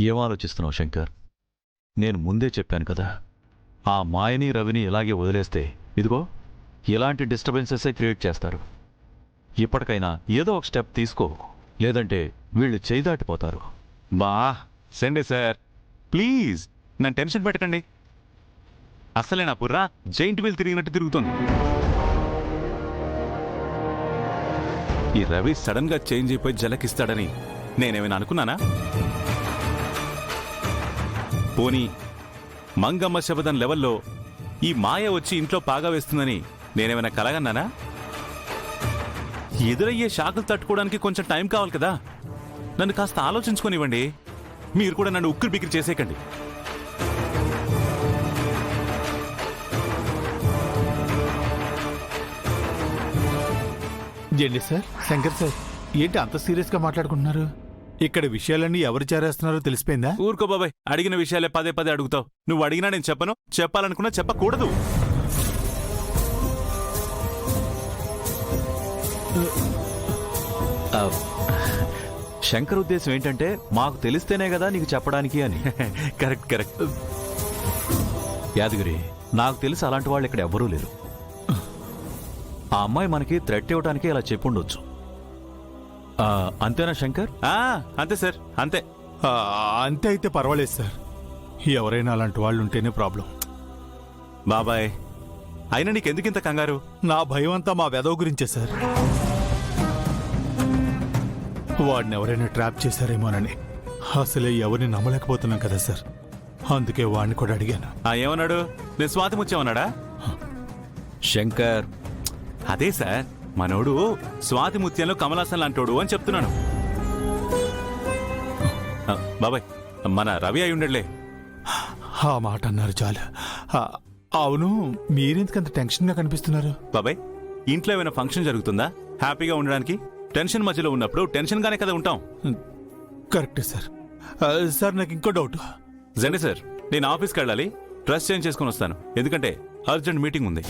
ఏం ఆలోచిస్తున్నావు శంకర్? నేను ముందే చెప్పాను కదా, ఆ మాయని రవిని ఇలాగే వదిలేస్తే ఇదిగో ఇలాంటి డిస్టర్బెన్సెసే క్రియేట్ చేస్తారు. ఇప్పటికైనా ఏదో ఒక స్టెప్ తీసుకో, లేదంటే వీళ్ళు చేయి దాటిపోతారు. బా సండే సార్, ప్లీజ్ నన్ను టెన్షన్ పెట్టకండి. అసలే నా బుర్రా జైంట్ వీల్ తిరిగినట్టు తిరుగుతుంది. ఈ రవి సడన్ గా చేంజ్ అయిపోయి జలకిస్తాడని నేనేమైనా అనుకున్నానా? పోనీ మంగమ్మ శబదం లెవెల్లో ఈ మాయ వచ్చి ఇంట్లో పాగా వేస్తుందని నేనేమైనా కలగన్నానా? ఎదురయ్యే షాకులు తట్టుకోవడానికి కొంచెం టైం కావాలి కదా. నన్ను కాస్త ఆలోచించుకోనివ్వండి. మీరు కూడా నన్ను ఉక్కిరి బిక్కిరి చేసేయకండి. ఏంటి సార్, శంకర్ సార్, ఏంటి అంత సీరియస్గా మాట్లాడుకుంటున్నారు? ఇక్కడ విషయాలన్నీ ఎవరు చేరేస్తున్నారో తెలిసిపోయిందా? ఊరుకో బాబాయ్, అడిగిన విషయాలే పదే పదే అడుగుతావు. నువ్వు అడిగినా నేను చెప్పను, చెప్పాలనుకున్నా చెప్పకూడదు. శంకర్ ఉద్దేశం ఏంటంటే మాకు తెలిస్తేనే కదా నీకు చెప్పడానికి అని. Correct correct. యాదగిరి, నాకు తెలిసి అలాంటి వాళ్ళు ఇక్కడ ఎవ్వరూ లేరు. ఆ అమ్మాయి మనకి థ్రెట్ ఇవ్వడానికి ఇలా చెప్పుండొచ్చు. అంతేనా శంకర్? అంతే సార్, అంతే. అంతే అయితే పర్వాలేదు సార్. ఎవరైనా అలాంటి వాళ్ళు ఉంటేనే ప్రాబ్లం. బాబాయ్, అయినా నీకెందుకింత కంగారు? నా భయం అంతా మా వెదవ గురించే సార్. వాడిని ఎవరైనా ట్రాప్ చేశారేమోనని. అసలే ఎవరిని నమ్మలేకపోతున్నాం కదా సార్, అందుకే వాడిని కూడా అడిగాను. ఏమన్నాడు? నేను స్వాతి ముత్యమన్నాడా? శంకర్, అదే సార్, మనోడు స్వాతి ముత్యంలో కమలాసన్ లాంటోడు అని చెప్తున్నాను. బాబాయ్, మన రవి అయి ఉండలే. ఆ మాట అన్నారు చాలు. అవును, మీరెందుకంత టెన్షన్గా కనిపిస్తున్నారు? బాబాయ్, ఇంట్లో ఏమైనా ఫంక్షన్ జరుగుతుందా హ్యాపీగా ఉండడానికి? టెన్షన్ మధ్యలో ఉన్నప్పుడు టెన్షన్గానే కదా ఉంటాం. కరెక్టే సార్. సార్, నాకు ఇంకో డౌట్. జండి సార్, నేను ఆఫీస్కి వెళ్ళాలి. డ్రెస్ చేంజ్ చేసుకుని వస్తాను, ఎందుకంటే అర్జెంట్ మీటింగ్ ఉంది.